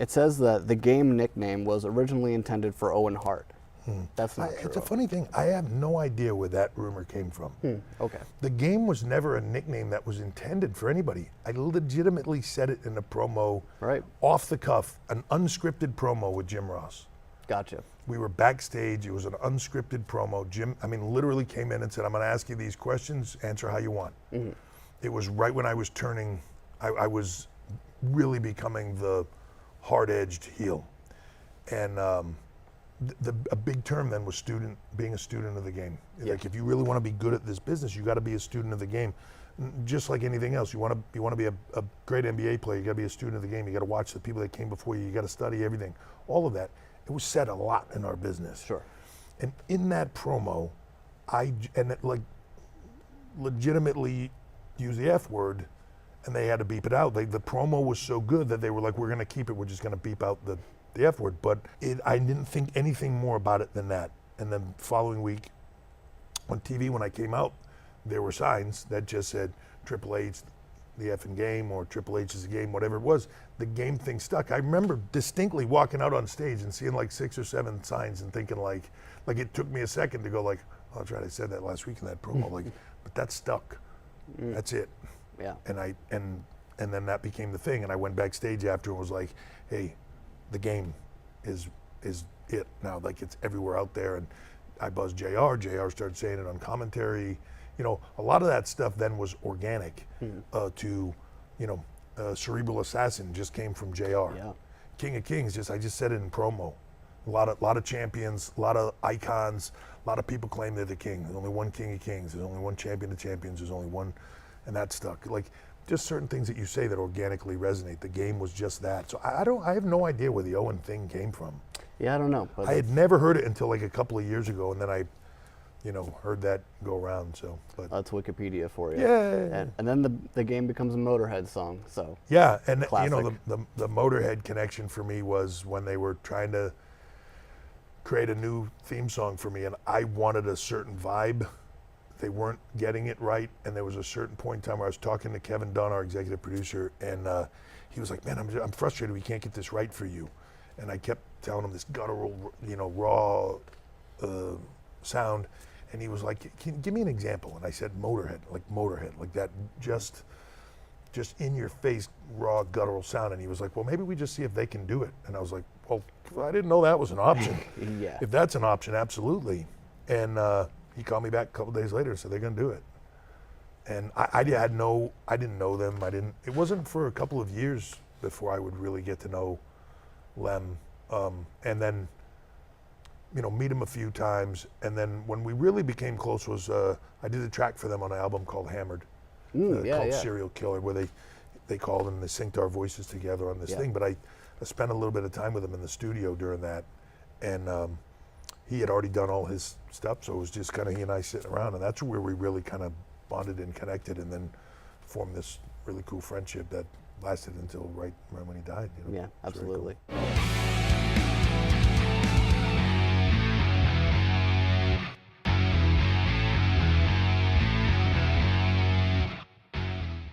It says that the game nickname was originally intended for Owen Hart. That's not true. It's a funny thing. I have no idea where that rumor came from. Okay. The game was never a nickname that was intended for anybody. I legitimately said it in a promo, Right. off the cuff, an unscripted promo with Jim Ross. Gotcha. We were backstage. It was an unscripted promo. Jim, literally came in and said, I'm going to ask you these questions, answer how you want. It was right when I was turning, I was really becoming the hard-edged heel. And a big term then was being a student of the game. Yeah. Like, if you really want to be good at this business, you got to be a student of the game. Just like anything else, you want to be a great NBA player, you got to be a student of the game. You got to watch the people that came before you. You got to study everything. All of that. It was said a lot in our business. Sure. And in that promo, legitimately use the F word, and they had to beep it out. The promo was so good that they were like, we're going to keep it. We're just going to beep out the F word. But I didn't think anything more about it than that. And then following week on TV, when I came out, there were signs that just said Triple H, the effing game, or Triple H is the game, whatever it was. The game thing stuck. I remember distinctly walking out on stage and seeing like 6 or 7 signs and thinking like it took me a second to go like, oh, that's right, I said that last week in that promo. But that stuck. That's it. Yeah. And then that became the thing. And I went backstage after and was like, hey, the game is it now. Like, it's everywhere out there. And I buzzed JR. JR started saying it on commentary. A lot of that stuff then was organic to, Cerebral Assassin just came from JR. Yeah. King of Kings, I just said it in promo. A lot of champions, a lot of icons, a lot of people claim they're the king. There's only one King of Kings. There's only one champion of champions. There's only one, and that stuck. Like, just certain things that you say that organically resonate. The game was just that. So I have no idea where the Owen thing came from. Yeah, I don't know. But I had never heard it until like a couple of years ago, and then I heard that go around. So, but that's Wikipedia for you. Yeah. And then the game becomes a Motorhead song. So yeah, and classic. the Motorhead connection for me was when they were trying to create a new theme song for me, and I wanted a certain vibe. They weren't getting it right, and there was a certain point in time where I was talking to Kevin Dunn, our executive producer, and he was like, "Man, I'm frustrated. We can't get this right for you." And I kept telling him this guttural, raw sound, and he was like, "Give me an example." And I said, "Motorhead, like that, just in your face, raw guttural sound." And he was like, "Well, maybe we just see if they can do it." And I was like, "Well, I didn't know that was an option." Yeah. If that's an option, absolutely. And he called me back a couple days later and said they're going to do it. And I didn't know them. It wasn't for a couple of years before I would really get to know Lem, and then meet him a few times. And then when we really became close was I did a track for them on an album called Hammered, called Serial Killer, where they called and they synced our voices together on this thing. But I spent a little bit of time with him in the studio during that, and he had already done all his stuff, so it was just kind of he and I sitting around, and that's where we really kind of bonded and connected, and then formed this really cool friendship that lasted until right when he died. Yeah, It's very absolutely. cool.